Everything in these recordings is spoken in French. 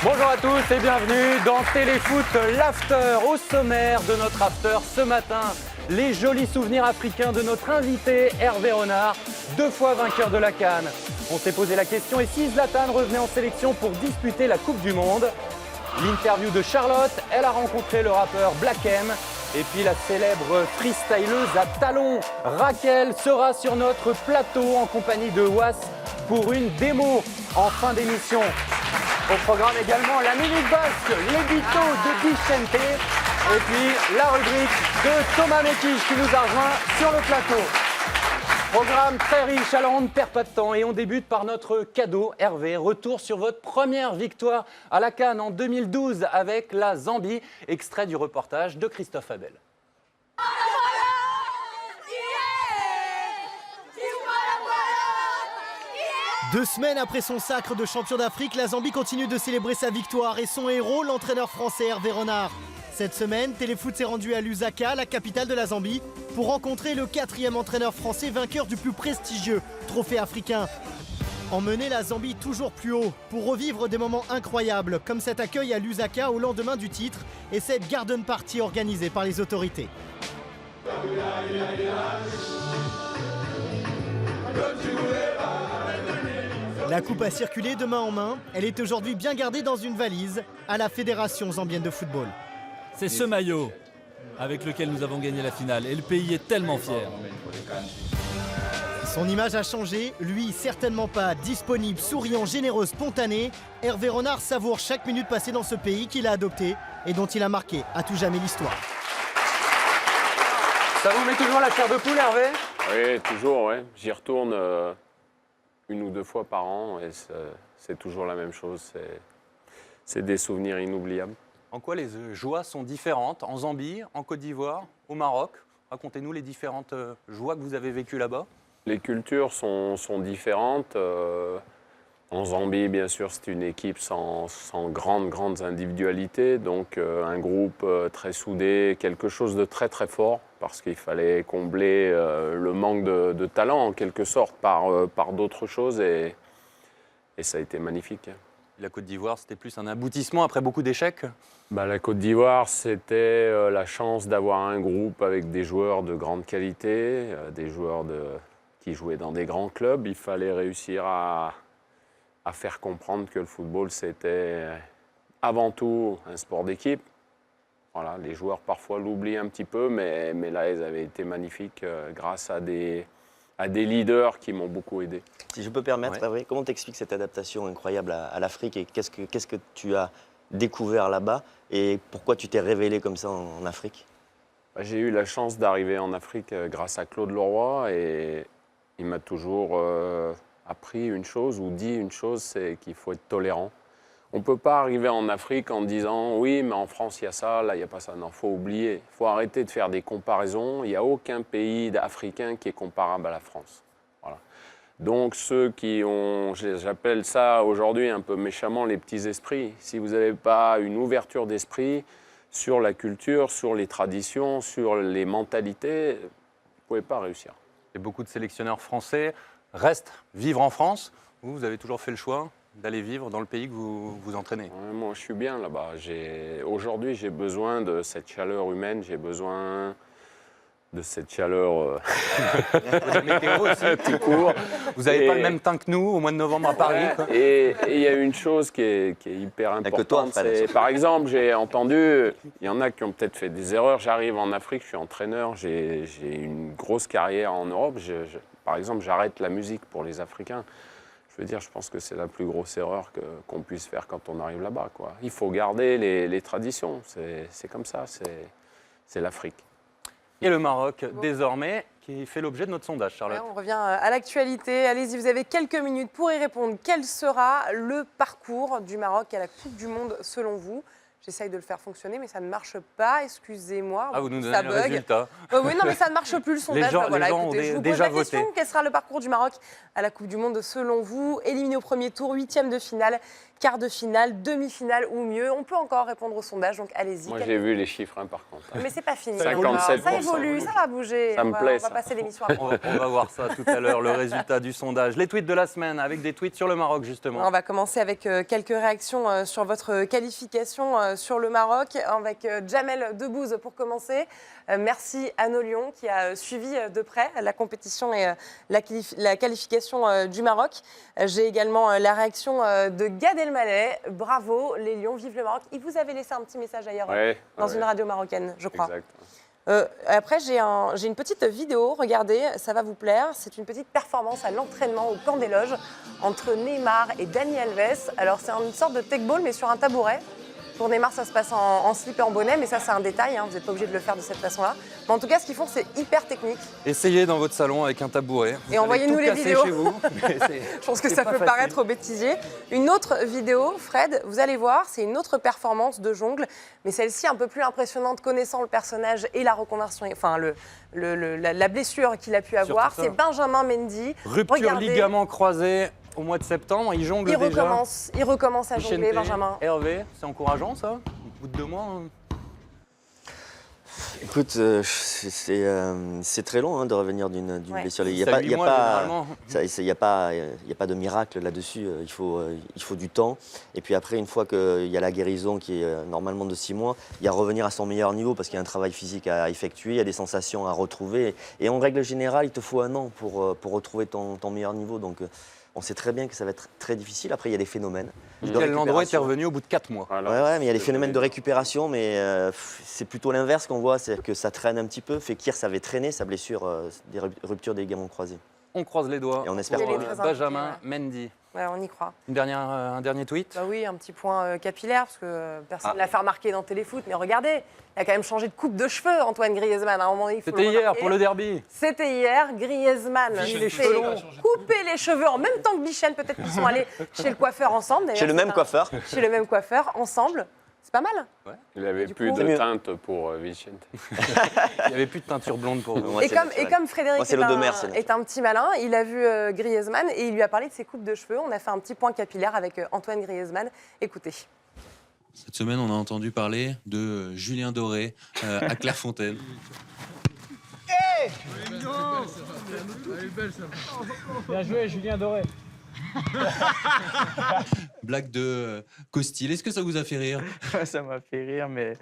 Bonjour à tous et bienvenue dans Téléfoot, l'after. Au sommaire de notre after ce matin, les jolis souvenirs africains de notre invité Hervé Renard, 2 fois vainqueur de la CAN. On s'est posé la question, et si Zlatan revenait en sélection pour disputer la Coupe du Monde? L'interview de Charlotte, elle a rencontré le rappeur Black M. Et puis la célèbre freestyleuse à talons Raquel sera sur notre plateau en compagnie de Was pour une démo en fin d'émission. Au programme également la Minute Basque, l'édito de Bichente et puis la rubrique de Thomas Mekich qui nous a rejoint sur le plateau. Programme très riche, alors on ne perd pas de temps et on débute par notre cadeau. Hervé, retour sur votre première victoire à la CAN en 2012 avec la Zambie, extrait du reportage de Christophe Abel. Deux semaines après son sacre de champion d'Afrique, la Zambie continue de célébrer sa victoire et son héros, l'entraîneur français Hervé Renard. Cette semaine, Téléfoot s'est rendu à Lusaka, la capitale de la Zambie, pour rencontrer le 4e entraîneur français vainqueur du plus prestigieux trophée africain. Emmener la Zambie toujours plus haut pour revivre des moments incroyables, comme cet accueil à Lusaka au lendemain du titre et cette garden party organisée par les autorités. La coupe a circulé de main en main. Elle est aujourd'hui bien gardée dans une valise à la Fédération zambienne de football. C'est ce maillot avec lequel nous avons gagné la finale et le pays est tellement fier. Son image a changé, lui certainement pas. Disponible, souriant, généreux, spontané, Hervé Renard savoure chaque minute passée dans ce pays qu'il a adopté et dont il a marqué à tout jamais l'histoire. Ça vous met toujours la chair de poule, Hervé? Oui, toujours, ouais. J'y retourne 1 ou 2 fois par an et c'est toujours la même chose. C'est des souvenirs inoubliables. En quoi les joies sont différentes en Zambie, en Côte d'Ivoire, au Maroc? Racontez-nous les différentes joies que vous avez vécues là-bas. Les cultures sont différentes. En Zambie, bien sûr, c'est une équipe sans grandes individualités. Donc un groupe très soudé, quelque chose de très très fort, parce qu'il fallait combler le manque de talent, en quelque sorte, par d'autres choses. Et ça a été magnifique. La Côte d'Ivoire, c'était plus un aboutissement après beaucoup d'échecs? La Côte d'Ivoire, c'était la chance d'avoir un groupe avec des joueurs de grande qualité, des joueurs qui jouaient dans des grands clubs. Il fallait réussir à faire comprendre que le football, c'était avant tout un sport d'équipe. Voilà, les joueurs parfois l'oublient un petit peu, mais là, ils avaient été magnifiques grâce à des leaders qui m'ont beaucoup aidé. Si je peux permettre, Hervé, comment t'expliques cette adaptation incroyable à l'Afrique et qu'est-ce que tu as découvert là-bas et pourquoi tu t'es révélé comme ça en Afrique? J'ai eu la chance d'arriver en Afrique grâce à Claude Leroy et il m'a toujours appris une chose ou dit une chose, c'est qu'il faut être tolérant. On ne peut pas arriver en Afrique en disant « oui, mais en France, il y a ça, là, il n'y a pas ça ». Non, il faut oublier. Il faut arrêter de faire des comparaisons. Il n'y a aucun pays africain qui est comparable à la France. Voilà. Donc, ceux qui ont, j'appelle ça aujourd'hui un peu méchamment, les petits esprits. Si vous n'avez pas une ouverture d'esprit sur la culture, sur les traditions, sur les mentalités, vous ne pouvez pas réussir. Et beaucoup de sélectionneurs français restent vivre en France. Vous avez toujours fait le choix d'aller vivre dans le pays que vous entraînez? Ouais, moi, je suis bien là-bas. Aujourd'hui, j'ai besoin de cette chaleur humaine, j'ai besoin de cette chaleur La météo aussi, tout court. Vous n'avez pas le même teint que nous au mois de novembre à Paris, quoi. Et il y a une chose qui est hyper importante. Par exemple, j'ai entendu, il y en a qui ont peut-être fait des erreurs. J'arrive en Afrique, je suis entraîneur, j'ai une grosse carrière en Europe. Par exemple, j'arrête la musique pour les Africains. Je veux dire, je pense que c'est la plus grosse erreur qu'on puisse faire quand on arrive là-bas, quoi. Il faut garder les traditions, c'est comme ça, c'est l'Afrique. Et le Maroc, désormais, qui fait l'objet de notre sondage, Charlotte. Ouais, on revient à l'actualité. Allez-y, vous avez quelques minutes pour y répondre. Quel sera le parcours du Maroc à la Coupe du Monde selon vous? J'essaye de le faire fonctionner, mais ça ne marche pas. Excusez-moi. Ah, vous nous ça donnez le bug. résultat. Oui, non, mais ça ne marche plus le sondage. gens- Bah, voilà, les gens ont écoutez, je vous pose déjà la question. voté. Quel sera le parcours du Maroc à la Coupe du Monde selon vous? Éliminé au premier tour, 8e de finale, quart de finale, demi-finale ou mieux. On peut encore répondre au sondage, donc allez-y. Moi, j'ai vu les chiffres, hein, par contre. Mais c'est pas fini. 57%. Ça évolue, ça va bouger. Ça me on plaît, va ça. passer l'émission après. On va voir ça tout à l'heure, le résultat du sondage. Les tweets de la semaine avec des tweets sur le Maroc, justement. On va commencer avec quelques réactions sur votre qualification sur le Maroc, avec Jamel Debbouze pour commencer. Merci à nos Lions qui a suivi de près la compétition et la qualification du Maroc. J'ai également la réaction de Gad Elmaleh. Bravo, les Lions, vive le Maroc. Il vous avait laissé un petit message ailleurs dans une radio marocaine, je crois. Exact. Après, j'ai une petite vidéo, regardez, ça va vous plaire. C'est une petite performance à l'entraînement au camp des loges entre Neymar et Dani Alves. Alors, c'est une sorte de tech ball, mais sur un tabouret. Pour Neymar, ça se passe en slip et en bonnet, mais ça, c'est un détail. Hein, vous n'êtes pas obligé de le faire de cette façon-là. Mais en tout cas, ce qu'ils font, c'est hyper technique. Essayez dans votre salon avec un tabouret. Vous Et allez envoyez-nous tout les casser vidéos. chez vous. Je pense que ça peut paraître au bêtisier. Une autre vidéo, Fred, vous allez voir, c'est une autre performance de jongle, mais celle-ci un peu plus impressionnante, connaissant le personnage et la reconversion, enfin la blessure qu'il a pu avoir. ça. C'est Benjamin Mendy. Rupture Regardez, ligament croisé au mois de septembre. Il jongle il déjà. recommence à jongler, Vicente, Benjamin. Hervé, c'est encourageant ça au bout de 2 mois. Écoute, c'est très long de revenir d'une blessure. Il n'y a, Ça, pas- 8 il y a mois, pas- généralement. il y a pas de miracle là-dessus. Il faut du temps. Et puis après, une fois qu'il y a la guérison qui est normalement de 6 mois, il y a revenir à son meilleur niveau parce qu'il y a un travail physique à effectuer, il y a des sensations à retrouver. Et en règle générale, il te faut 1 an pour retrouver ton meilleur niveau. Donc on sait très bien que ça va être très difficile. Après, il y a des phénomènes. de Michael Landreau était récupération. revenu au bout de 4 mois. Voilà. Ouais, mais il y a des phénomènes de récupération, mais c'est plutôt l'inverse qu'on voit, c'est que ça traîne un petit peu. Fekir, ça avait traîné, sa blessure, des ruptures des ligaments croisés. On croise les doigts Et on espère pour Il est très Benjamin impliqué, Mendy. Ouais, on y croit. Un dernier tweet. Bah oui, un petit point capillaire, parce que personne ne l'a fait remarquer dans Téléfoot. Mais regardez, il a quand même changé de coupe de cheveux, Antoine Griezmann. À un moment donné, il faut le C'était hier remarquer. pour le derby. C'était hier, Griezmann les s'est cheveux longs. coupé les cheveux en même temps que Bichel. Peut-être qu'ils sont allés chez le coiffeur ensemble. d'ailleurs. Chez le même coiffeur. Chez le même coiffeur, ensemble. C'est pas mal. Il avait Du plus coup- de mieux. teinte pour Vicente. Il n'y avait plus de teinture blonde pour vous. Moi, Et c'est comme, naturel. et comme Frédéric Moi, c'est est, l'Odomer, c'est est un petit malin, il a vu Griezmann et il lui a parlé de ses coupes de cheveux. On a fait un petit point capillaire avec Antoine Griezmann. Écoutez. Cette semaine, on a entendu parler de Julien Doré à Clairefontaine. Bien joué, Julien Doré. Blague de Costil. Est-ce que ça vous a fait rire? Ça m'a fait rire, mais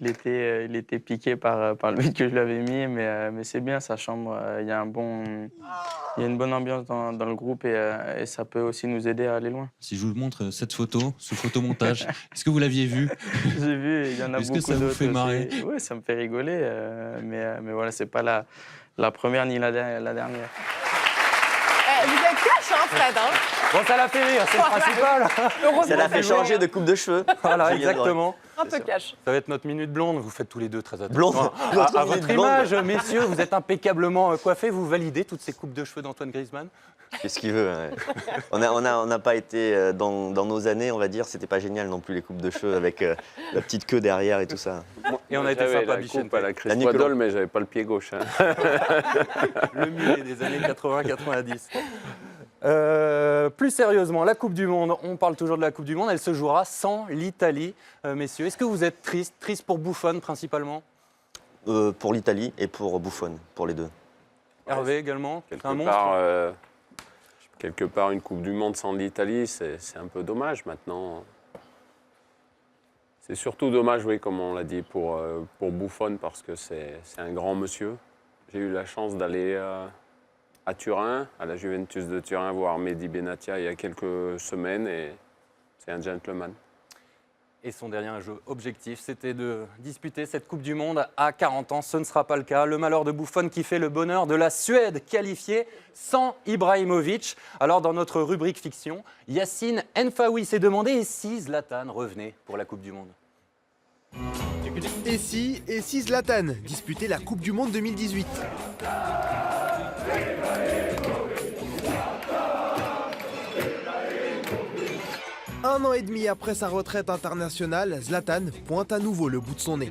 il était piqué par le but que je lui avais mis. Mais c'est bien, sa chambre. Il y a une bonne ambiance dans le groupe et ça peut aussi nous aider à aller loin. Si je vous montre cette photo, ce photomontage, est-ce que vous l'aviez vu? J'ai vu, il y en a Est-ce que beaucoup ça vous d'autres fait marrer? Oui, ça me fait rigoler. Mais voilà, c'est pas la première ni la dernière. Vous êtes cash, hein, Fred hein. Bon, ça l'a fait rire, c'est le principal. Heureusement, Ça l'a fait c'est vrai. changer de coupe de cheveux. Voilà, Julien Doré. exactement. Un peu cash. Ça va être notre minute blonde. Vous faites tous les deux très attention. Blonde. Notre À minute votre blonde. image, messieurs, vous êtes impeccablement coiffés. Vous validez toutes ces coupes de cheveux d'Antoine Griezmann? Qu'est-ce qu'il veut, ouais. On n'a pas été, dans nos années, on va dire, c'était pas génial non plus les coupes de cheveux avec la petite queue derrière et tout ça. Et on a été J'avais sympa, la Vicente. coupe à la Chris La Nicolo. Waddle, mais j'avais pas le pied gauche. Hein. Le mulet des années 80-90. Plus sérieusement, la Coupe du Monde, on parle toujours de la Coupe du Monde, elle se jouera sans l'Italie, messieurs. Est-ce que vous êtes triste pour Buffon principalement? Pour l'Italie et pour Buffon, pour les deux. Hervé également, c'est un monstre. Quelque part, une Coupe du Monde sans l'Italie, c'est un peu dommage maintenant. C'est surtout dommage, oui, comme on l'a dit, pour Buffon, parce que c'est un grand monsieur. J'ai eu la chance d'aller à Turin, à la Juventus de Turin, voir Mehdi Benatia il y a quelques semaines, et c'est un gentleman. Et son dernier jeu objectif, c'était de disputer cette Coupe du Monde à 40 ans. Ce ne sera pas le cas. Le malheur de Buffon qui fait le bonheur de la Suède qualifiée sans Ibrahimovic. Alors dans notre rubrique fiction, Yacine Enfaoui s'est demandé et si Zlatan revenait pour la Coupe du Monde. Et si Zlatan disputait la Coupe du Monde 2018? 1 an et demi après sa retraite internationale, Zlatan pointe à nouveau le bout de son nez.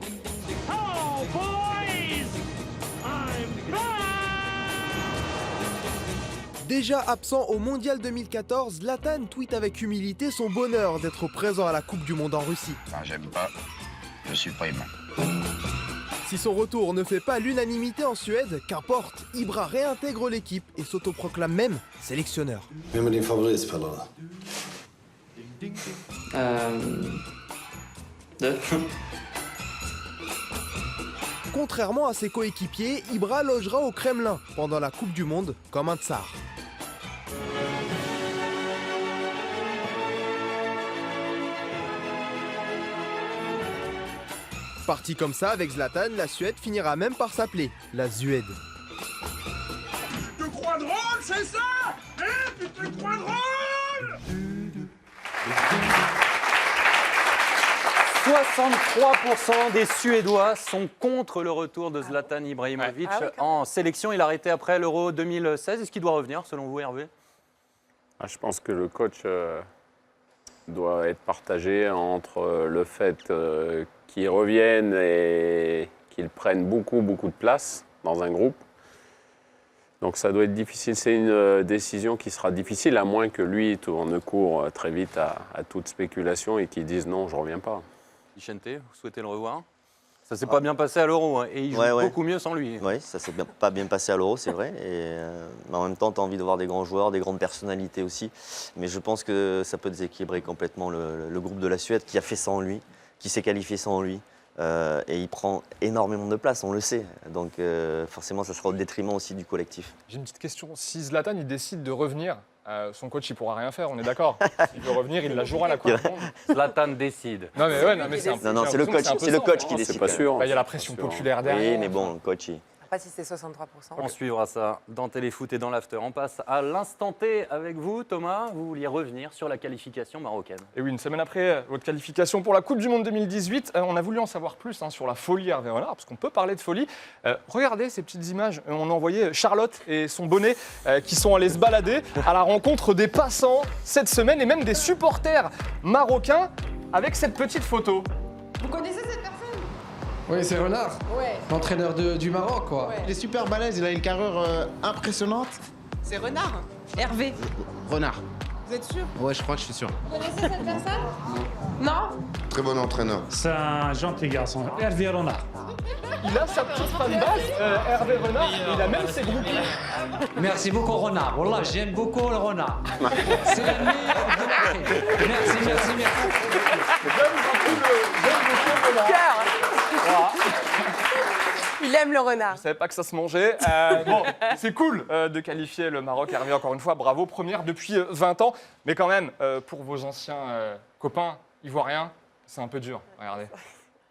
Déjà absent au Mondial 2014, Zlatan tweet avec humilité son bonheur d'être présent à la Coupe du Monde en Russie. J'aime pas, je supprime. Si son retour ne fait pas l'unanimité en Suède, qu'importe, Ibra réintègre l'équipe et s'autoproclame même sélectionneur. Contrairement à ses coéquipiers, Ibra logera au Kremlin pendant la Coupe du Monde comme un tsar. Parti comme ça avec Zlatan, la Suède finira même par s'appeler la Zuède. Tu te crois drôle, c'est ça? Hein? Tu te crois drôle? 63% des Suédois sont contre le retour de Zlatan Ibrahimovic en sélection. Il a arrêté après l'Euro 2016. Est-ce qu'il doit revenir, selon vous, Hervé? Je pense que le coach doit être partagé entre le fait qu'ils reviennent et qu'ils prennent beaucoup de place dans un groupe. Donc ça doit être difficile. C'est une décision qui sera difficile, à moins que lui tourne court très vite à toute spéculation et qu'il dise non, je ne reviens pas. Vicente, vous souhaitez le revoir? Ça s'est pas bien passé à l'Euro hein, et il joue beaucoup mieux sans lui. Oui, ça s'est pas bien passé à l'Euro, c'est vrai. Mais en même temps, tu as envie de voir des grands joueurs, des grandes personnalités aussi. Mais je pense que ça peut déséquilibrer complètement le groupe de la Suède qui a fait sans lui, qui s'est qualifié sans lui. Et il prend énormément de place, on le sait. Donc forcément, ça sera au détriment aussi du collectif. J'ai une petite question. Si Zlatan il décide de revenir, son coach il pourra rien faire, on est d'accord? S'il veut revenir, il la jouera la Coupe du Monde. Zlatan décide. Non mais ouais, mais c'est le coach qui décide. C'est pas sûr. Il y a la pression populaire derrière. Oui, mais bon, le coach. Pas si c'est 63%. On suivra ça dans Téléfoot et dans l'After. On passe à l'instant T avec vous, Thomas. Vous vouliez revenir sur la qualification marocaine. Et oui, une semaine après votre qualification pour la Coupe du Monde 2018, on a voulu en savoir plus sur la folie Hervé Renard, parce qu'on peut parler de folie. Regardez ces petites images. On a envoyé Charlotte et son bonnet qui sont allés se balader à la rencontre des passants cette semaine et même des supporters marocains avec cette petite photo. Vous connaissez cette personne? Oui, c'est Renard, l'entraîneur du Maroc, quoi. Ouais. Il est super balèze, il a une carrure impressionnante. C'est Renard. Hervé. Renard. Vous êtes sûr? Ouais, je crois que je suis sûr. Vous connaissez cette personne? Non. Très bon entraîneur. C'est un gentil garçon, Hervé Renard. Il a sa petite fanbase, Hervé Renard, et il a même ses groupes. Merci beaucoup Renard, Wallah, j'aime beaucoup le Renard. C'est la meilleure de l'Afrique. Merci. J'aime beaucoup le renard. Il aime le renard. Je savais pas que ça se mangeait. Bon, c'est cool de qualifier le Maroc. Hervé, encore une fois, bravo. Première depuis 20 ans. Mais quand même, pour vos anciens copains ivoiriens, c'est un peu dur. Regardez.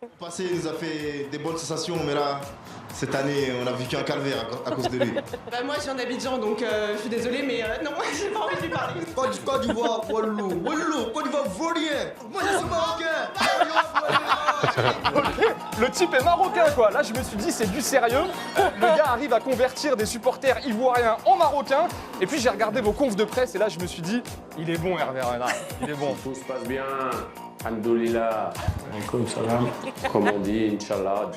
Le passé il nous a fait des bonnes sensations, mais là, cette année, on a vécu un calvaire à cause de lui. Moi, je viens d'Abidjan, donc je suis désolée, mais non, j'ai pas envie de lui parler. Côte d'Ivoire, Walou, Côte d'Ivoire, Vaurien. Moi, je suis marocain. Le type est marocain, quoi. Là, je me suis dit, c'est du sérieux. Le gars arrive à convertir des supporters ivoiriens en marocains. Et puis, j'ai regardé vos confs de presse et là, je me suis dit, il est bon, Hervé Renard. Il est bon. Tout se passe bien. Alhamdoulilah. Alaikum salam. Comme on dit, Inch'Allah.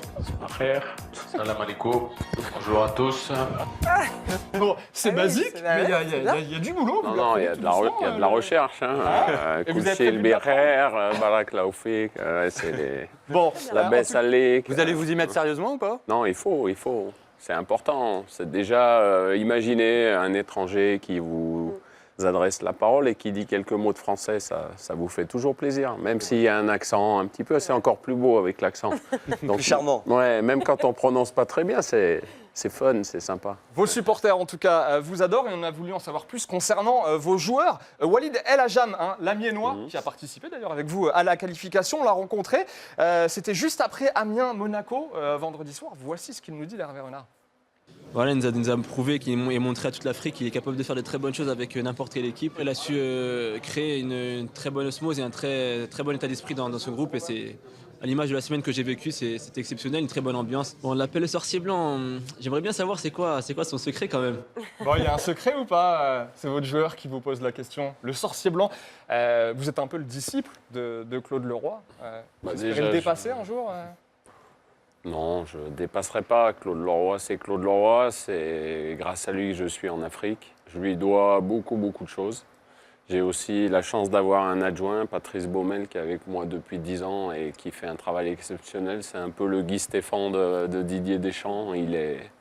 Salam alaikum. Bonjour à tous. Bon, c'est basique, c'est mais il y a du boulot. Non, il y a de la recherche. Et vous avez prévu Kouchil Birrer, Barak Laoufik, c'est les... Bon, la baisse allée. Vous allez vous y mettre sérieusement ou pas? Non, il faut. C'est important. C'est déjà, imaginez un étranger qui vous adresse la parole et qui dit quelques mots de français, ça vous fait toujours plaisir. Même s'il y a un accent un petit peu, c'est encore plus beau avec l'accent. Donc charmant. Ouais, même quand on prononce pas très bien, c'est fun, c'est sympa. Vos supporters, en tout cas, vous adorent et on a voulu en savoir plus concernant vos joueurs. Walid El Ajam, l'Amiénois, qui a participé d'ailleurs avec vous à la qualification, on l'a rencontré. C'était juste après Amiens-Monaco, vendredi soir. Voici ce qu'il nous dit d'Hervé Renard. Voilà, il nous a prouvé qu'il est montré à toute l'Afrique qu'il est capable de faire de très bonnes choses avec n'importe quelle équipe. Il a su créer une très bonne osmose et un très bon état d'esprit dans ce groupe et c'est À l'image de la semaine que j'ai vécue, c'était exceptionnel, une très bonne ambiance. Bon, on l'appelle le sorcier blanc. J'aimerais bien savoir c'est quoi son secret quand même. Bon, il y a un secret ou pas? C'est votre joueur qui vous pose la question. Le sorcier blanc, vous êtes un peu le disciple de Claude Leroy. Vous espérez le dépasser un jour? Non, je ne dépasserai pas Claude Leroy. C'est Claude Leroy, c'est grâce à lui que je suis en Afrique. Je lui dois beaucoup, beaucoup de choses. J'ai aussi la chance d'avoir un adjoint, Patrice Baumel, qui est avec moi depuis 10 ans et qui fait un travail exceptionnel. C'est un peu le Guy Stéphane de Didier Deschamps. Il est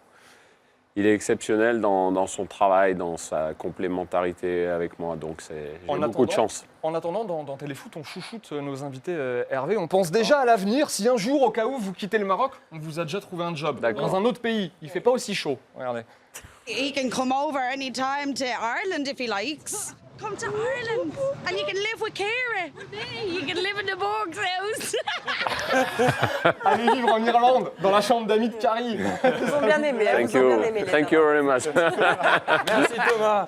exceptionnel dans son travail, dans sa complémentarité avec moi. Donc j'ai beaucoup de chance. En attendant, dans Téléfoot, on chouchoute nos invités, Hervé. On pense déjà à l'avenir. Si un jour, au cas où, vous quittez le Maroc, on vous a déjà trouvé un job dans un autre pays. Il ne fait pas aussi chaud. Regardez. He can come over anytime to Ireland if he likes. Come to Ireland and you can live with Kira. You can live in the Borg's house. Allez vivre en Irlande, dans la chambre d'amis de Carrie. Ils ont bien aimé. Thank you. Thank you very much. Merci Thomas.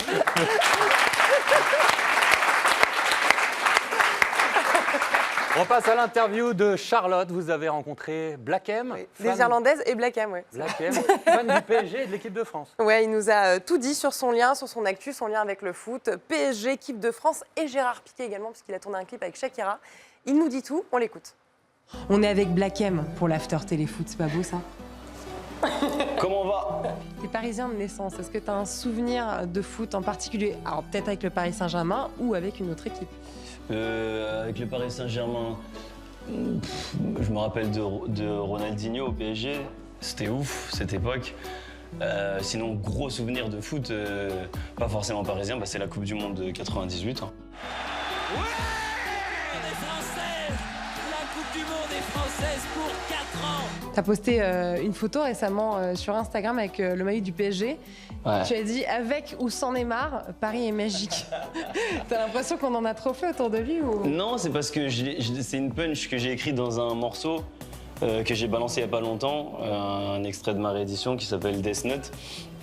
On passe à l'interview de Charlotte. Vous avez rencontré Black M. Oui, des Irlandaises et Black M, oui. Black M, fan du PSG et de l'équipe de France. Ouais, il nous a tout dit sur son lien, sur son actu, son lien avec le foot, PSG, équipe de France et Gérard Piqué également, puisqu'il a tourné un clip avec Shakira. Il nous dit tout, on l'écoute. On est avec Black M pour l'after téléfoot, c'est pas beau ça? Comment on va? T'es parisien de naissance, est-ce que tu as un souvenir de foot en particulier? Alors peut-être avec le Paris Saint-Germain ou avec une autre équipe? Avec le Paris Saint-Germain, je me rappelle de Ronaldinho au PSG. C'était ouf, cette époque. Sinon, gros souvenir de foot, pas forcément parisien, c'est la Coupe du Monde de 98. Ouais, les Français, la Coupe du Monde est française pour 4 ans. Tu as posté une photo récemment sur Instagram avec le maillot du PSG. Ouais. Tu as dit avec ou sans Neymar, Paris est magique. T'as l'impression qu'on en a trop fait autour de lui ou... Non, c'est parce que c'est une punch que j'ai écrite dans un morceau que j'ai balancé il n'y a pas longtemps, un extrait de ma réédition qui s'appelle Death Note.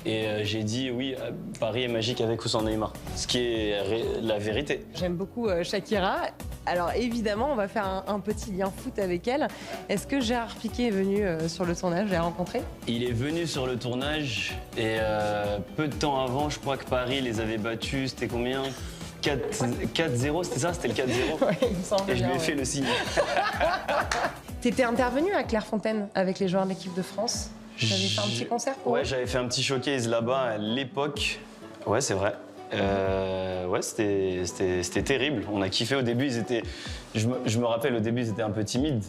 Et j'ai dit oui, Paris est magique avec ou sans Neymar, ce qui est la vérité. J'aime beaucoup Shakira. Alors évidemment, on va faire un petit lien foot avec elle. Est-ce que Gérard Piqué est venu sur le tournage, je l'ai rencontré? Il est venu sur le tournage et peu de temps avant, je crois que Paris les avait battus, c'était combien? 4-0, c'était ça? C'était le 4-0 Ouais, il me semble et je lui ai bien, fait ouais. le signe. T'étais intervenu à Clairefontaine avec les joueurs de l'équipe de France? T'avais fait un petit concert pour Ouais, eux? j'avais fait un petit showcase là-bas à l'époque. Ouais, c'est vrai. Ouais, c'était terrible. On a kiffé au début. Je me rappelle, au début, ils étaient un peu timides.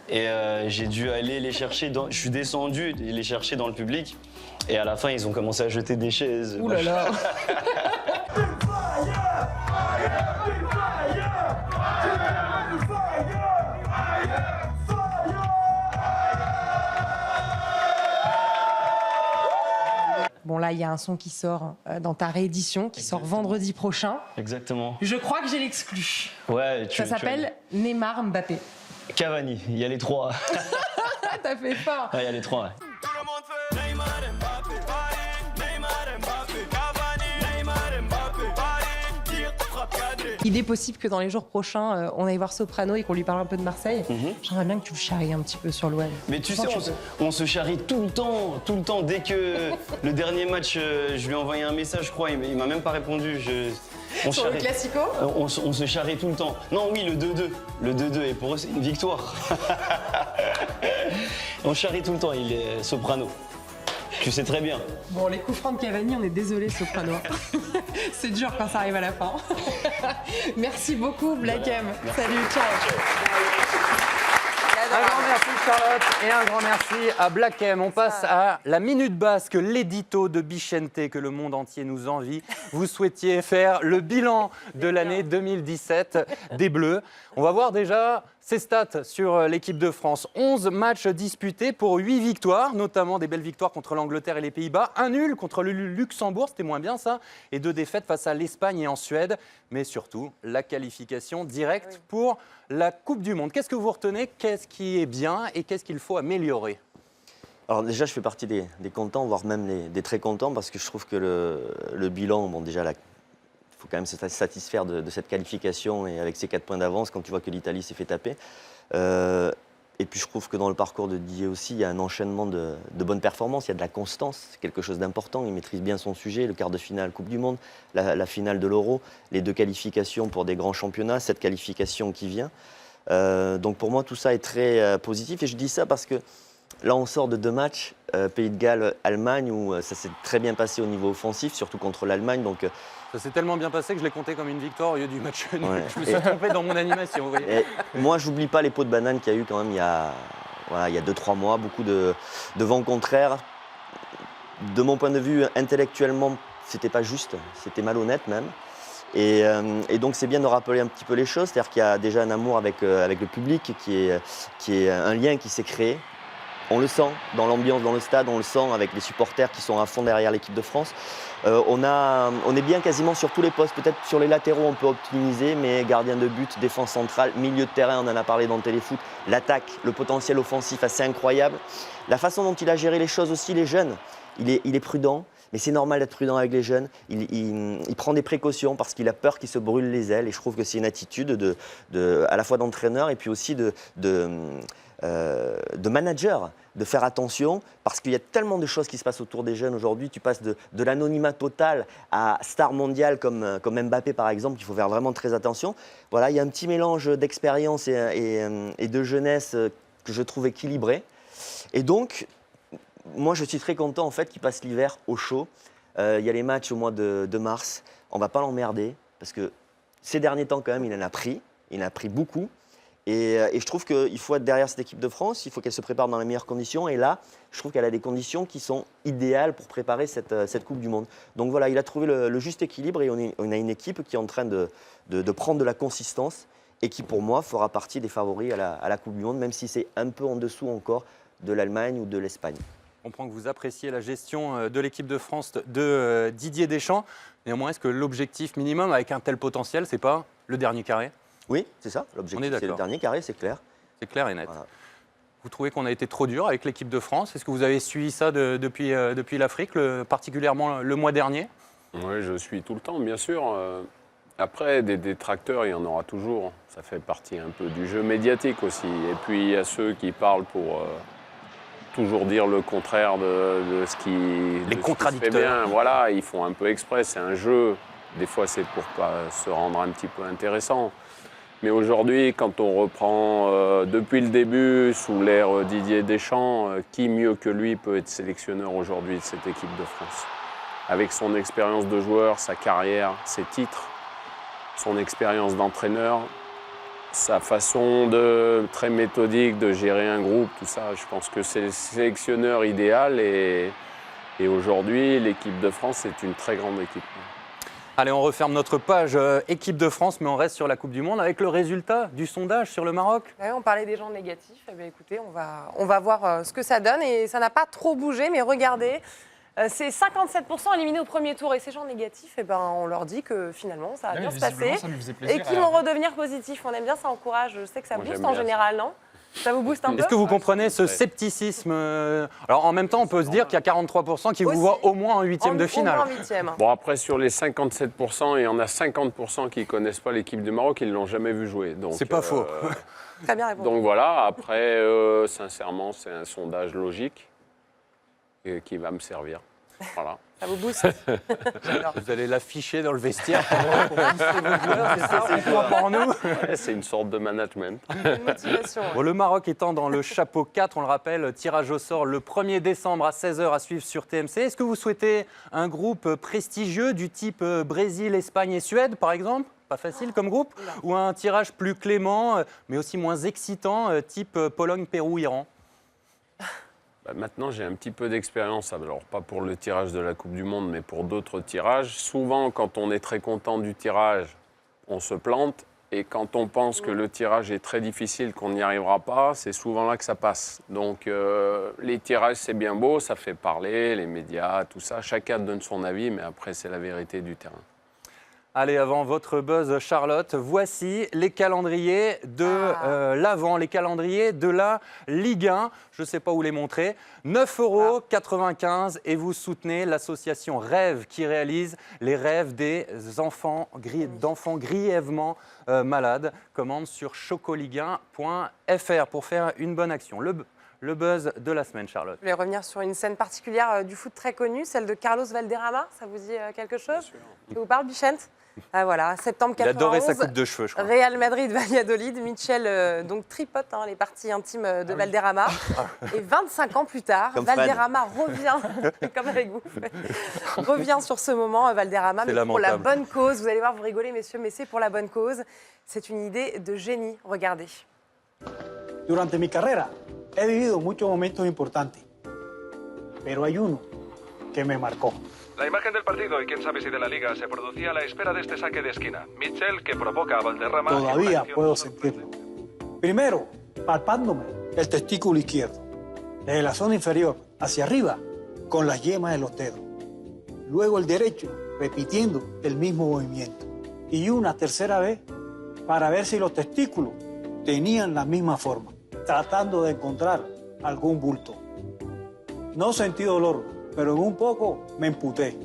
Et j'ai dû aller les chercher. Je suis descendu et les chercher dans le public. Et à la fin, ils ont commencé à jeter des chaises. Ouh là là. Bon là, il y a un son qui sort dans ta réédition, qui sort vendredi prochain. Exactement. Je crois que j'ai l'exclu. Ouais, Ça s'appelle Neymar Mbappé. Cavani, il y a les trois. T'as fait fort. Ouais, il y a les trois, ouais. Il est possible que dans les jours prochains, on aille voir Soprano et qu'on lui parle un peu de Marseille. J'aimerais bien que tu le charries un petit peu sur l'OM. Mais tu sais, on se charrie tout le temps. Dès que le dernier match, je lui ai envoyé un message, je crois, il m'a même pas répondu. Sur le Classico on se charrie tout le temps. Non, oui, le 2-2. Le 2-2, et pour eux, c'est une victoire. On charrie tout le temps, il est Soprano. Tu sais très bien. Bon, les coups francs de Cavani, on est désolé, Soprano. C'est dur quand ça arrive à la fin. Merci beaucoup, Black M. Salut, ciao. Un grand merci Charlotte et un grand merci à Black M. On passe à la Minute Basque, l'édito de Bichente que le monde entier nous envie. Vous souhaitiez faire le bilan de l'année 2017 des Bleus. On va voir déjà ces stats sur l'équipe de France. 11 matchs disputés pour 8 victoires, notamment des belles victoires contre l'Angleterre et les Pays-Bas. Un nul contre le Luxembourg, c'était moins bien ça. Et 2 défaites face à l'Espagne et en Suède. Mais surtout, la qualification directe pour la Coupe du Monde. Qu'est-ce que vous retenez? Qu'est-ce qui est bien et qu'est-ce qu'il faut améliorer? Alors déjà, je fais partie des contents, voire même des très contents, parce que je trouve que le bilan, bon déjà, il faut quand même se satisfaire de cette qualification et avec ces 4 points d'avance, quand tu vois que l'Italie s'est fait taper. Et puis je trouve que dans le parcours de Didier aussi, il y a un enchaînement de bonnes performances, il y a de la constance, c'est quelque chose d'important, il maîtrise bien son sujet, le quart de finale Coupe du Monde, la finale de l'Euro, les 2 qualifications pour des grands championnats, cette qualification qui vient. Donc pour moi tout ça est très positif et je dis ça parce que là on sort de 2 matchs, Pays de Galles, Allemagne, où ça s'est très bien passé au niveau offensif, surtout contre l'Allemagne. Donc, ça s'est tellement bien passé que je l'ai compté comme une victoire au lieu du match nul. Ouais. Je me suis trompé dans mon animation, vous voyez. Moi, j'oublie pas les pots de banane qu'il y a eu quand même il y a 2-3 mois, beaucoup de vent contraire. De mon point de vue, intellectuellement, c'était pas juste, c'était malhonnête même. Et donc c'est bien de rappeler un petit peu les choses, c'est-à-dire qu'il y a déjà un amour avec le public qui est un lien qui s'est créé. On le sent dans l'ambiance dans le stade, on le sent avec les supporters qui sont à fond derrière l'équipe de France. On est bien quasiment sur tous les postes, peut-être sur les latéraux on peut optimiser, mais gardien de but, défense centrale, milieu de terrain, on en a parlé dans le téléfoot, l'attaque, le potentiel offensif assez incroyable. La façon dont il a géré les choses aussi, les jeunes, il est prudent. Mais c'est normal d'être prudent avec les jeunes. Il prend des précautions parce qu'il a peur qu'ils se brûlent les ailes. Et je trouve que c'est une attitude à la fois d'entraîneur et puis aussi de manager, de faire attention parce qu'il y a tellement de choses qui se passent autour des jeunes aujourd'hui. Tu passes de l'anonymat total à star mondiale comme Mbappé par exemple. Il faut faire vraiment très attention. Voilà, il y a un petit mélange d'expérience et de jeunesse que je trouve équilibré. Et donc, moi, je suis très content en fait qu'il passe l'hiver au chaud. Il y a les matchs au mois de mars. On ne va pas l'emmerder parce que ces derniers temps, quand même, il en a pris. Il en a pris beaucoup. Et je trouve qu'il faut être derrière cette équipe de France. Il faut qu'elle se prépare dans les meilleures conditions. Et là, je trouve qu'elle a des conditions qui sont idéales pour préparer cette Coupe du Monde. Donc voilà, il a trouvé le juste équilibre et on a une équipe qui est en train de prendre de la consistance et qui, pour moi, fera partie des favoris à la Coupe du Monde, même si c'est un peu en dessous encore de l'Allemagne ou de l'Espagne. On comprend que vous appréciez la gestion de l'équipe de France de Didier Deschamps. Néanmoins, est-ce que l'objectif minimum avec un tel potentiel, c'est pas le dernier carré? Oui, c'est ça. L'objectif, c'est le dernier carré, c'est clair. C'est clair et net. Voilà. Vous trouvez qu'on a été trop dur avec l'équipe de France? Est-ce que vous avez suivi ça depuis l'Afrique, particulièrement le mois dernier? Oui, je suis tout le temps, bien sûr. Après, des détracteurs, il y en aura toujours. Ça fait partie un peu du jeu médiatique aussi. Et puis, il y a ceux qui parlent pour toujours dire le contraire de ce qui Les contradicteurs. Se fait bien. Voilà, ils font un peu exprès, c'est un jeu. Des fois, c'est pour pas se rendre un petit peu intéressant. Mais aujourd'hui, quand on reprend depuis le début, sous l'ère Didier Deschamps, qui mieux que lui peut être sélectionneur aujourd'hui de cette équipe de France? Avec son expérience de joueur, sa carrière, ses titres, son expérience d'entraîneur, sa façon très méthodique de gérer un groupe, tout ça, je pense que c'est le sélectionneur idéal et aujourd'hui, l'équipe de France est une très grande équipe. Allez, on referme notre page équipe de France, mais on reste sur la Coupe du Monde avec le résultat du sondage sur le Maroc. Ouais, on parlait des gens négatifs. Eh bien, écoutez, on va voir ce que ça donne et ça n'a pas trop bougé, mais regardez. C'est 57% éliminés au premier tour et ces gens négatifs, eh ben, on leur dit que finalement ça va bien se passer et qu'ils vont redevenir positifs. On aime bien, ça encourage. Je sais que ça booste en général, non? Ça vous booste un peu? Est-ce que vous comprenez ce scepticisme? Alors en même temps, on peut se dire qu'il y a 43% qui vous voient au moins en huitième de finale. Bon, après, sur les 57%, il y en a 50% qui ne connaissent pas l'équipe du Maroc, ils ne l'ont jamais vu jouer. C'est pas faux. Très bien répondu. Donc voilà, après, sincèrement, c'est un sondage logique qui va me servir. Voilà. Ça vous booste. Vous allez l'afficher dans le vestiaire pour booster vos joueurs, c'est ça, on croit pour nous. C'est une sorte de management. Une motivation. Bon, le Maroc étant dans le chapeau 4, on le rappelle, tirage au sort le 1er décembre à 16h à suivre sur TMC. Est-ce que vous souhaitez un groupe prestigieux du type Brésil, Espagne et Suède, par exemple? Pas facile comme groupe. Ou un tirage plus clément, mais aussi moins excitant, type Pologne, Pérou, Iran? Maintenant, j'ai un petit peu d'expérience, alors pas pour le tirage de la Coupe du Monde, mais pour d'autres tirages. Souvent, quand on est très content du tirage, on se plante. Et quand on pense que le tirage est très difficile, qu'on n'y arrivera pas, c'est souvent là que ça passe. Donc, les tirages, c'est bien beau, ça fait parler, les médias, tout ça. Chacun donne son avis, mais après, c'est la vérité du terrain. Allez, avant votre buzz, Charlotte, voici les calendriers de l'avant, les calendriers de la Ligue 1. Je ne sais pas où les montrer. 9,95 € et vous soutenez l'association Rêve qui réalise les rêves d'enfants grièvement malades. Commande sur chocoligue1.fr pour faire une bonne action. Le buzz de la semaine, Charlotte. Je voulais revenir sur une scène particulière du foot très connue, celle de Carlos Valderrama. Ça vous dit quelque chose? Ça vous parle, Bichente? Ah voilà, septembre 91. Il adorait sa coupe de cheveux, je crois. Real Madrid-Valladolid. Mitchell donc tripote les parties intimes de Valderrama. Et 25 ans plus tard, Comme Valderrama revient, comme avec vous, revient sur ce moment, Valderrama, mais pour la bonne cause. Vous allez voir, vous rigolez, messieurs, mais c'est pour la bonne cause. C'est une idée de génie. Regardez. Durante mi carrera he vivido muchos momentos importantes, pero hay uno que me marcó. La imagen del partido y quién sabe si de la liga se producía a la espera de este saque de esquina. Mitchell que provoca a Valderrama. Todavía puedo sentirlo. Primero, palpándome el testículo izquierdo, desde la zona inferior hacia arriba, con las yemas de los dedos. Luego el derecho, repitiendo el mismo movimiento. Y una tercera vez para ver si los testículos tenían la misma forma, tratando de encontrar algún bulto. No sentí dolor, pero en un poco me emputé.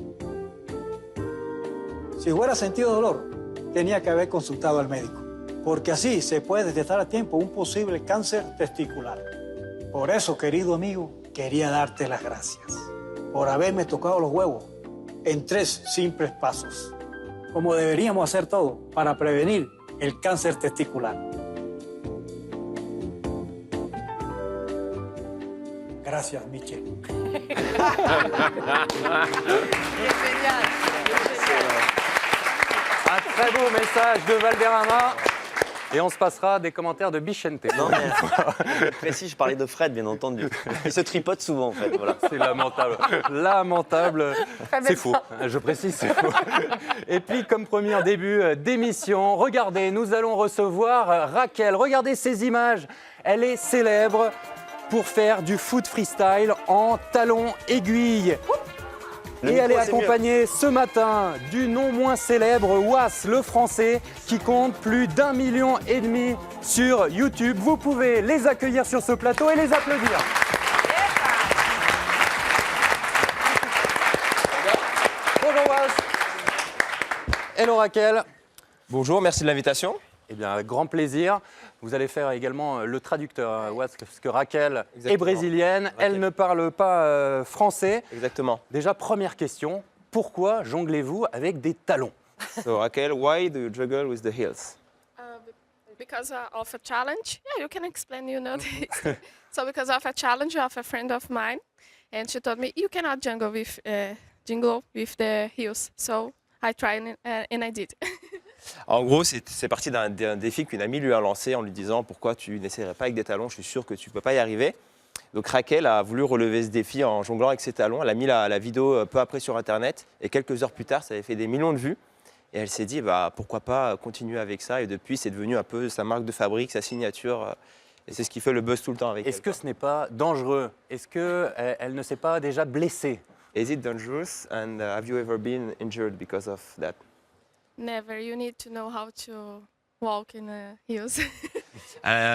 Si hubiera sentido dolor, tenía que haber consultado al médico, porque así se puede detectar a tiempo un posible cáncer testicular. Por eso, querido amigo, quería darte las gracias por haberme tocado los huevos en 3 simples pasos, como deberíamos hacer todo para prevenir el cáncer testicular. Gracias, Michel. Un très beau message de Valderrama. Et on se passera des commentaires de Bichente. Non, mais précis, je parlais de Fred, bien entendu. Il se tripote souvent, en fait. Voilà. C'est lamentable. Lamentable. C'est faux. Je précise, c'est faux. Et puis, comme promis en début d'émission, regardez, nous allons recevoir Raquel. Regardez ces images. Elle est célèbre pour faire du foot freestyle en talons aiguilles. Et elle est accompagnée ce matin du non moins célèbre Was, le français, qui compte plus d'1,5 million sur YouTube. Vous pouvez les accueillir sur ce plateau et les applaudir. Bonjour Was. Hello Raquel. Bonjour, merci de l'invitation. Eh bien, avec grand plaisir. Vous allez faire également le traducteur, Was, parce que Raquel est brésilienne. Raquel. Elle ne parle pas français. Exactement. Déjà, première question. Pourquoi jonglez-vous avec des talons? So, Raquel, why do you juggle with the heels? Because of a challenge. Yeah, you can explain, you know. So because of a challenge of a friend of mine, and she told me, you cannot jingle with the heels. So I tried and I did. En gros, c'est parti d'un défi qu'une amie lui a lancé en lui disant pourquoi tu n'essaierais pas avec des talons, je suis sûr que tu ne peux pas y arriver. Donc Raquel a voulu relever ce défi en jonglant avec ses talons. Elle a mis la vidéo peu après sur Internet et quelques heures plus tard, ça avait fait des millions de vues. Et elle s'est dit pourquoi pas continuer avec ça. Et depuis, c'est devenu un peu sa marque de fabrique, sa signature. Et c'est ce qui fait le buzz tout le temps avec elle. Est-ce que ce n'est pas dangereux? Est-ce qu'elle ne s'est pas déjà blessée? Is it dangerous and have you ever been injured because of that? Never. You need to know how to walk in heels.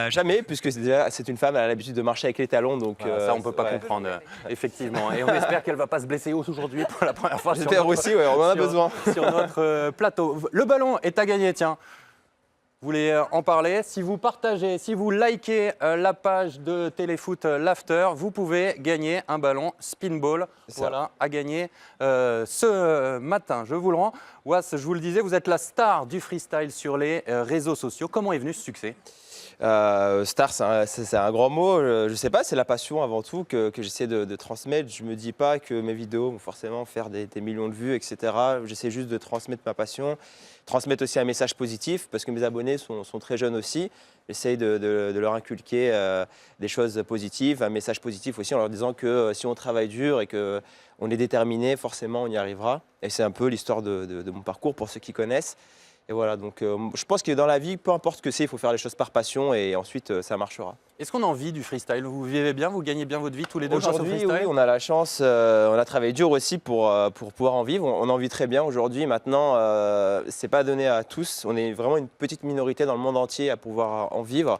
Jamais, puisque c'est une femme, elle a l'habitude de marcher avec les talons. Donc, ça, on ne peut pas comprendre, effectivement. Et on espère qu'elle ne va pas se blesser aujourd'hui pour la première fois. J'espère aussi, ouais, on en a besoin. Sur notre plateau. Le ballon est à gagner, tiens. Vous voulez en parler? Si vous partagez, si vous likez la page de Téléfoot l'After, vous pouvez gagner un ballon Spinball. Voilà, à gagner ce matin. Je vous le rends. Was, je vous le disais, vous êtes la star du freestyle sur les réseaux sociaux. Comment est venu ce succès? Star, c'est un grand mot. Je ne sais pas, c'est la passion avant tout que j'essaie de transmettre. Je ne me dis pas que mes vidéos vont forcément faire des millions de vues, etc. J'essaie juste de transmettre ma passion, transmettre aussi un message positif, parce que mes abonnés sont très jeunes aussi. J'essaie de leur inculquer des choses positives, un message positif aussi en leur disant que si on travaille dur et qu'on est déterminé, forcément on y arrivera. Et c'est un peu l'histoire de mon parcours pour ceux qui connaissent. Et voilà, donc je pense que dans la vie, peu importe ce que c'est, il faut faire les choses par passion et ensuite ça marchera. Est-ce qu'on en vit du freestyle? Vous vivez bien, vous gagnez bien votre vie tous les deux grâce au Aujourd'hui, freestyle? oui, on a la chance, on a travaillé dur aussi pour pouvoir en vivre. On en vit très bien aujourd'hui. Maintenant, c'est pas donné à tous. On est vraiment une petite minorité dans le monde entier à pouvoir en vivre.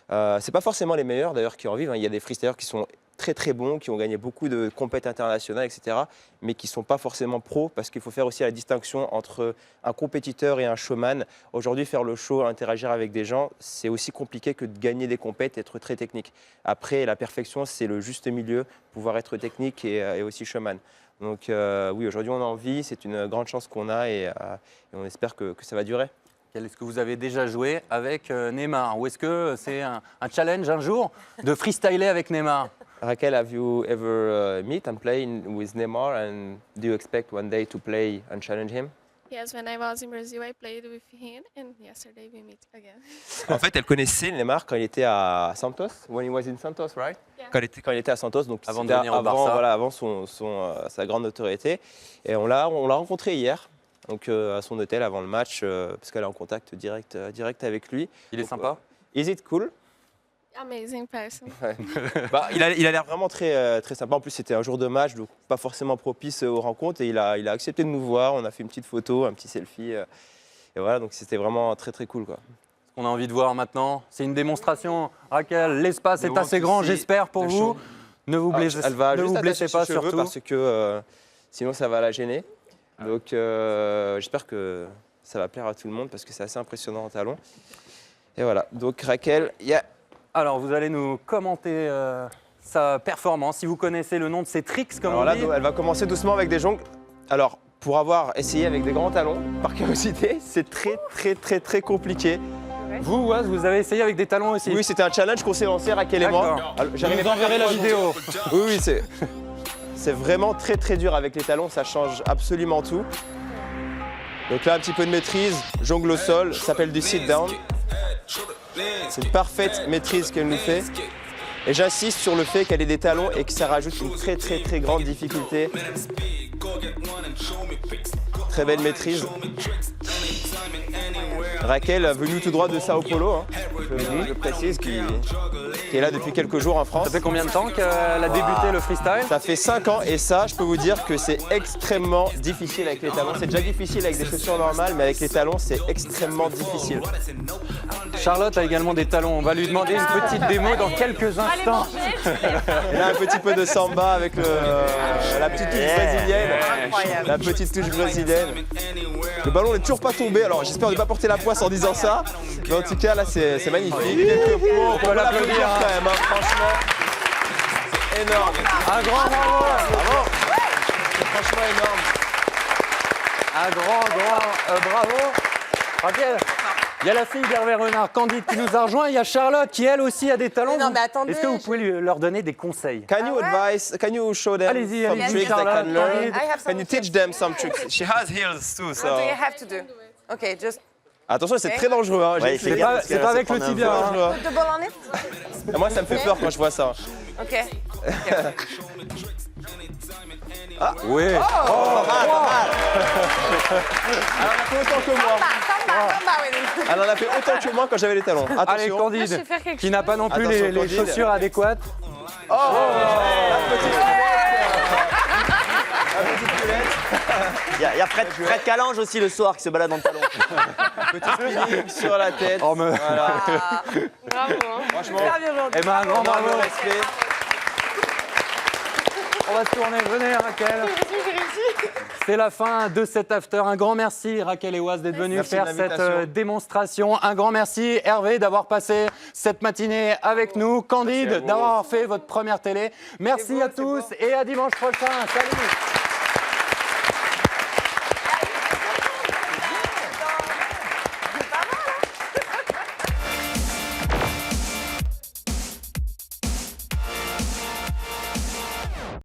C'est pas forcément les meilleurs d'ailleurs qui en vivent. Il y a des freestylers qui sont très très bons, qui ont gagné beaucoup de compétitions internationales, etc. Mais qui ne sont pas forcément pros parce qu'il faut faire aussi la distinction entre un compétiteur et un showman. Aujourd'hui, faire le show, interagir avec des gens, c'est aussi compliqué que de gagner des compétitions et être très technique. Après, la perfection, c'est le juste milieu, pouvoir être technique et aussi showman. Donc oui, aujourd'hui, on en vit, c'est une grande chance qu'on a et on espère que ça va durer. Est-ce que vous avez déjà joué avec Neymar? Ou est-ce que c'est un challenge un jour de freestyler avec Neymar? Raquel, have you ever met and played with Neymar, and do you expect one day to play and challenge him? Yes, when I was in Brazil, I played with him, and yesterday we meet again. En fait, elle connaissait Neymar quand il était à Santos, when he was in Santos, right? Yeah. Quand il était à Santos, donc avant de venir au avant, Barça. voilà, avant sa grande notoriété. Et on l'a rencontré hier, donc à son hôtel avant le match, parce qu'elle est en contact direct avec lui. Il est sympa? Is it cool? Amazing person. Ouais. Bah, il a l'air vraiment très sympa. En plus, c'était un jour de match, donc pas forcément propice aux rencontres. Et il a accepté de nous voir. On a fait une petite photo, un petit selfie. Et voilà, donc c'était vraiment très très cool, quoi. Ce qu'on a envie de voir maintenant, c'est une démonstration. Raquel, l'espace est assez grand, j'espère, pour vous. Ne vous blessez, Elle va ne juste vous blessez attacher pas ses cheveux surtout. parce que sinon ça va la gêner. Donc j'espère que ça va plaire à tout le monde parce que c'est assez impressionnant en talon. Et voilà, donc Raquel, Alors, vous allez nous commenter sa performance, si vous connaissez le nom de ses tricks, comme alors on là, dit. elle va commencer doucement avec des jongles. Alors, pour avoir essayé avec des grands talons, par curiosité, c'est très compliqué. Vous, Waz, vous avez essayé avec des talons aussi? Oui, c'était un challenge qu'on s'est lancé, Raquel et moi. Je vous enverrai la vidéo. Oui, c'est vraiment très dur avec les talons, ça change absolument tout. Donc là, un petit peu de maîtrise, jongle au sol, ça s'appelle du sit down. C'est une parfaite maîtrise qu'elle nous fait. Et j'insiste sur le fait qu'elle ait des talons et que ça rajoute une très grande difficulté. Très belle maîtrise. Raquel, venue tout droit de Sao Paulo, hein, je précise, qui est là depuis quelques jours en France. Ça fait combien de temps qu'elle a débuté le freestyle? Ça fait 5 ans et ça, je peux vous dire que c'est extrêmement difficile avec les talons. C'est déjà difficile avec des chaussures normales, mais avec les talons, c'est extrêmement difficile. Charlotte a également des talons. On va lui demander une petite démo dans quelques instants. Et là, un petit peu de samba avec la petite touche brésilienne. La petite touche brésilienne. Le ballon n'est toujours pas tombé, alors j'espère ne pas porter la poisse en disant ça. Mais en tout cas, là, c'est magnifique. Quelques points, on peut l'applaudir quand même, hein, franchement. C'est énorme. Un grand bravo. Bravo. C'est franchement énorme. Un grand bravo. Raquel, il y a la fille d'Hervé Renard, Candide, qui nous a rejoint. Il y a Charlotte qui, elle aussi, a des talents. Non, mais attendez. Est-ce que vous pouvez leur donner des conseils? Can you show them Allez-y, some tricks they Charlotte, can learn? Candide. Can you teach them some tricks? She has heels too, so. What do you have to do? Okay, just Attention, c'est très dangereux. Hein. Ouais, C'est pas avec le tibia. Hein. put the ball on it. Et moi, ça me fait peur quand je vois ça. Ok. Ah. Oui. Pas mal. Elle en a fait autant que moi. Samba, oui. Elle en a fait autant que moi quand j'avais les talons. Allez, Attention. Moi, je Candide, sais faire quelque qui n'a pas non plus Attention, les Candide. chaussures adéquates. Oh, la petite culette. Il y a Fred Calange aussi le soir qui se balade dans le talon. Petit spinning sur la tête. Oh, mais... Voilà. Bravo. Hein. Franchement, Eh ben, un grand bravo. énorme respect. On va se tourner. Venez, Raquel. C'est la fin de cet after. Un grand merci, Raquel et Waz, d'être venus Merci faire de cette l'invitation. démonstration. Un grand merci, Hervé, d'avoir passé cette matinée avec nous. Candide, d'avoir fait votre première télé. Merci à tous et à dimanche prochain. Salut.